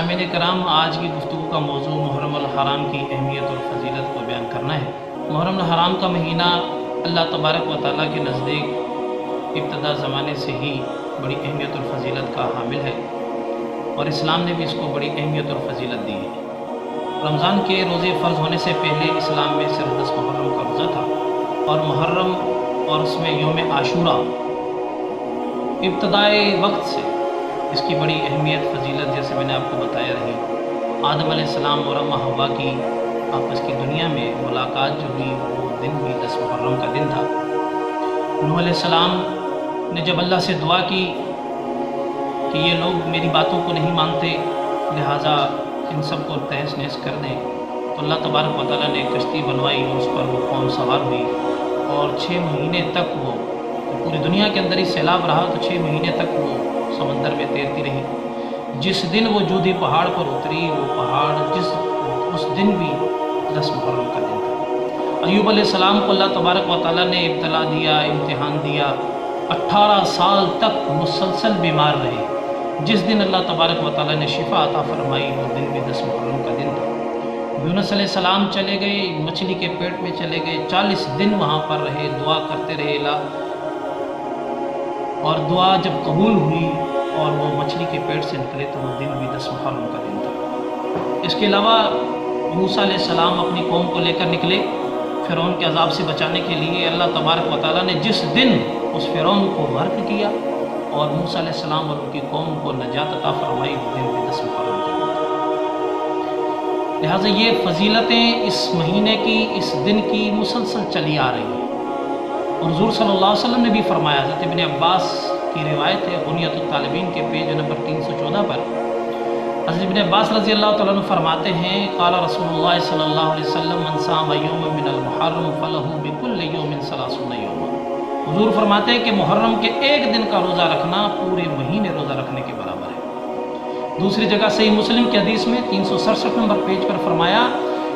سامعین کرام، آج کی گفتگو کا موضوع محرم الحرام کی اہمیت اور فضیلت کو بیان کرنا ہے۔ محرم الحرام کا مہینہ اللہ تبارک و تعالیٰ کے نزدیک ابتدا زمانے سے ہی بڑی اہمیت اور فضیلت کا حامل ہے، اور اسلام نے بھی اس کو بڑی اہمیت اور فضیلت دی ہے۔ رمضان کے روزے فرض ہونے سے پہلے اسلام میں صرف 10 محرم کا روزہ تھا، اور محرم اور اس میں یوم عاشورہ ابتدائے وقت سے اس کی بڑی اہمیت فضیلت جیسے میں نے آپ کو بتایا رہی۔ آدم علیہ السلام اور اماں حوا کی آپس کی دنیا میں ملاقات جو ہوئی وہ دن بھی 10 محرم کا دن تھا۔ نوح علیہ السلام نے جب اللہ سے دعا کی کہ یہ لوگ میری باتوں کو نہیں مانتے، لہٰذا ان سب کو تہس نہس کر دیں، تو اللہ تبارک و تعالیٰ نے ایک کشتی بنوائی اور اس پر وہ قوم سوار ہوئی، اور 6 مہینے تک وہ پوری دنیا کے اندر ہی سیلاب رہا، تو 6 مہینے تک وہ سمندر میں تیرتی رہی۔ جس دن وہ جودھی پہاڑ پر اتری، وہ پہاڑ اس دن بھی 10 محرم کا دن تھا۔ ایوب علیہ السلام کو اللہ تبارک و تعالیٰ نے ابتلا دیا، امتحان دیا، 18 سال تک مسلسل بیمار رہے۔ جس دن اللہ تبارک و تعالیٰ نے شفا عطا فرمائی وہ دن بھی 10 محرم کا دن تھا۔ یونس علیہ السلام چلے گئے، مچھلی کے پیٹ میں چلے گئے، 40 دن وہاں پر رہے، دعا کرتے رہے، اور دعا جب قبول ہوئی اور وہ مچھلی کے پیٹ سے نکلے تو وہ دن بھی 10 محرم کا دن تھا۔ اس کے علاوہ موسیٰ علیہ السلام اپنی قوم کو لے کر نکلے فرعون کے عذاب سے بچانے کے لیے۔ اللہ تبارک و تعالیٰ نے جس دن اس فرعون کو غرق کیا اور موسیٰ علیہ السلام اور ان کی قوم کو نجات عطا فرمائی، وہ دن بھی 10 محرم کا دن تھا۔ لہٰذا یہ فضیلتیں اس مہینے کی، اس دن کی مسلسل چلی آ رہی ہیں، اور حضور صلی اللہ علیہ وسلم نے بھی فرمایا۔ حضرت ابن عباس کی روایت ہے غنیۃ الطالبین کے پیج نمبر 314 پر، حضرت ابن عباس رضی اللہ تعالیٰ عنہ فرماتے ہیں، قال رسول اللہ صلی اللہ علیہ وسلم من صام یوم من المحرم فلہ بکل یوم 30 یوما۔ حضور فرماتے ہیں کہ محرم کے ایک دن کا روزہ رکھنا پورے مہینے روزہ رکھنے کے برابر ہے۔ دوسری جگہ صحیح مسلم کی حدیث میں 367 نمبر پیج پر فرمایا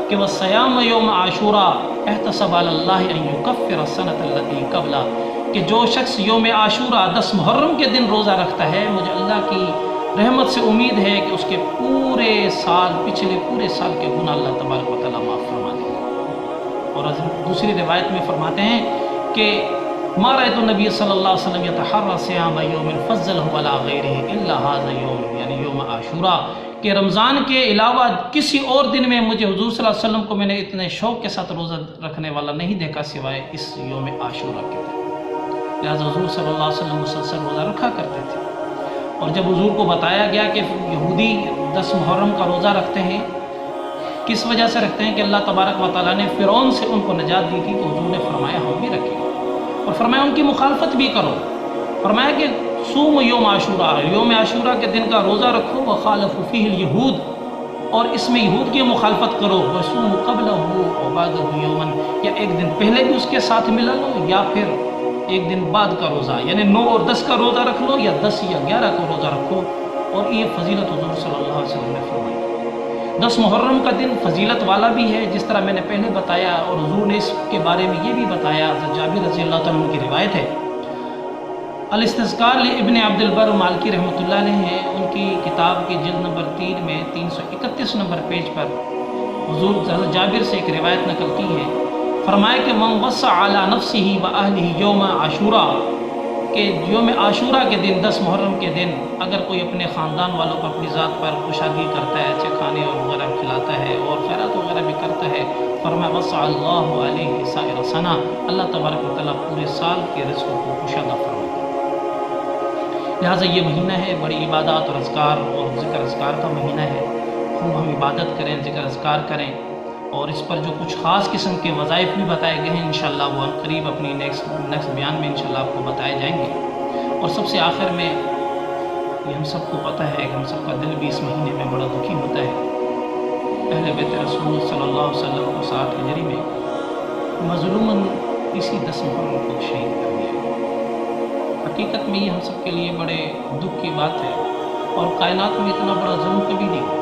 کہ وَصِيَامُ يَوْمِ عَاشُورَىٰ احتسب علی اللہ ان یکفر السنۃ التی قبلہ، کہ جو شخص یوم عاشورہ 10 محرم کے دن روزہ رکھتا ہے، مجھے اللہ کی رحمت سے امید ہے کہ اس کے پورے سال، پچھلے پورے سال کے گناہ اللہ تبارک و تعالیٰ معاف فرما دے گا۔ اور دوسری روایت میں فرماتے ہیں کہ ما رأیت النبی صلی اللہ علیہ وسلم یتحری صیام یوم فضلہ علی غیرہ الا ھذا یوم، یعنی یوم عاشورہ، کہ رمضان کے علاوہ کسی اور دن میں مجھے حضور صلی اللہ علیہ وسلم کو میں نے اتنے شوق کے ساتھ روزہ رکھنے والا نہیں دیکھا سوائے اس یوم عاشورہ کے دن۔ لہٰذا حضور صلی اللہ علیہ وسلم مسلسل روزہ رکھا کرتے تھے، اور جب حضور کو بتایا گیا کہ یہودی 10 محرم کا روزہ رکھتے ہیں، کس وجہ سے رکھتے ہیں کہ اللہ تبارک و تعالیٰ نے فرعون سے ان کو نجات دی تھی، تو حضور نے فرمایا ہم بھی رکھیں، اور فرمایا ان کی مخالفت بھی کرو۔ فرمایا کہ صوم یوم عاشورہ، یوم عاشورہ کے دن کا روزہ رکھو، وخالف فیہ الیہود، اور اس میں یہود کی مخالفت کرو، وصوم قبلہ وبعدہ یوما، یا ایک دن پہلے بھی اس کے ساتھ ملا لو، یا پھر ایک دن بعد کا روزہ، یعنی 9 اور 10 کا روزہ رکھ لو، یا 10 یا 11 کا روزہ رکھو۔ اور یہ فضیلت حضور صلی اللہ علیہ وسلم نے فرمائی۔ 10 محرم کا دن فضیلت والا بھی ہے، جس طرح میں نے پہلے بتایا، اور حضور نے اس کے بارے میں یہ بھی بتایا، حضرت جابر رضی اللہ تعالیٰ عنہ کی روایت ہے۔ الاستذکار ابن عبد البر مالکی رحمۃ اللہ علیہ ہیں، ان کی کتاب کی جلد نمبر 3 میں 331 نمبر پیج پر حضور حضرت جابر سے ایک روایت نقل کی ہے۔ فرمایا کہ من وسع علی نفسہ و اہلہ یوم عاشورہ، کہ یوم عاشورہ کے دن 10 محرم کے دن اگر کوئی اپنے خاندان والوں کو اپنی ذات پر کشادگی کرتا ہے، اچھے کھانے اور وغیرہ کھلاتا ہے اور خیرات وغیرہ بھی کرتا ہے، فرمایا وسع اللہ علیہ سائر سنہ، اللہ تبارک و تعالیٰ پورے سال کے رزق کو کشادہ فرماتا ہے۔ لہٰذا یہ مہینہ ہے بڑی عبادات اور اذکار اور ذکر اذکار کا مہینہ ہے۔ خوب ہم عبادت کریں، ذکر اذکار کریں، اور اس پر جو کچھ خاص قسم کے وظائف بھی بتائے گئے ہیں، انشاءاللہ وہ قریب اپنی نیکسٹ بیان میں انشاءاللہ آپ کو بتائے جائیں گے۔ اور سب سے آخر میں، یہ ہم سب کو پتہ ہے کہ ہم سب کا دل بھی اس مہینے میں بڑا دکھی ہوتا ہے۔ اہل بیت رسول صلی اللہ علیہ وسلم کو 60 ہجری میں مظلوماً اسی 10 محرم کو شہید کر دیا گیا۔ حقیقت میں یہ ہم سب کے لیے بڑے دکھ کی بات ہے، اور کائنات میں اتنا بڑا ظلم کبھی نہیں ہوا۔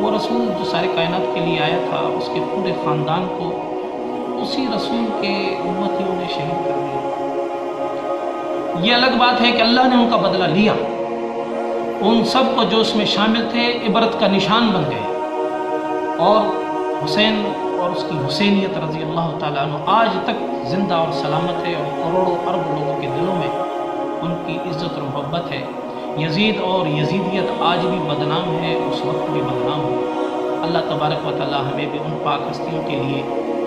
وہ رسول جو سارے کائنات کے لیے آیا تھا، اس کے پورے خاندان کو اسی رسول کے امتیوں نے شہید کر دیا۔ یہ الگ بات ہے کہ اللہ نے ان کا بدلہ لیا، ان سب کو جو اس میں شامل تھے عبرت کا نشان بن گئے، اور حسین اور اس کی حسینیت رضی اللہ تعالیٰ عنہ آج تک زندہ اور سلامت ہے، اور کروڑوں ارب لوگوں کے دلوں میں ان کی عزت اور محبت ہے۔ یزید اور یزیدیت آج بھی بدنام ہے، اس وقت بھی بدنام ہو۔ اللہ تبارک و تعالیٰ ہمیں بھی ان پاک ہستیوں کے لیے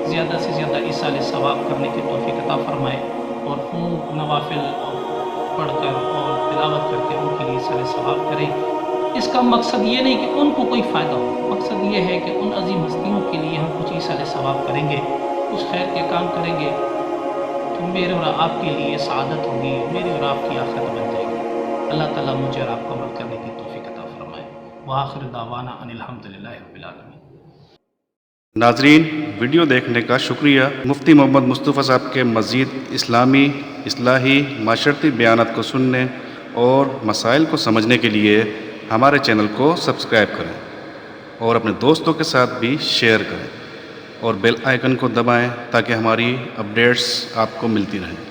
زیادہ سے زیادہ ایصال ثواب کرنے کی توفیق عطا فرمائے، اور خوب نوافل پڑھ کر اور تلاوت کر کے ان کے لیے ایصال ثواب کرے۔ اس کا مقصد یہ نہیں کہ ان کو کوئی فائدہ ہو، مقصد یہ ہے کہ ان عظیم ہستیوں کے لیے ہم کچھ ایصال ثواب کریں گے، کچھ خیر کے کام کریں گے، تو میرے اور آپ کے لیے سعادت ہوگی، میرے اور آپ کی آخرت بن جائے گی۔ اللہ تعالیٰ مجھے اور آپ کو عمل کرنے کی توفیق عطا فرمائے۔ وآخر دعوانا ان الحمدللہ رب العالمین۔ ناظرین، ویڈیو دیکھنے کا شکریہ۔ مفتی محمد مصطفیٰ صاحب کے مزید اسلامی، اصلاحی، معاشرتی بیانات کو سننے اور مسائل کو سمجھنے کے لیے ہمارے چینل کو سبسکرائب کریں، اور اپنے دوستوں کے ساتھ بھی شیئر کریں، اور بیل آئیکن کو دبائیں تاکہ ہماری اپڈیٹس آپ کو ملتی رہیں۔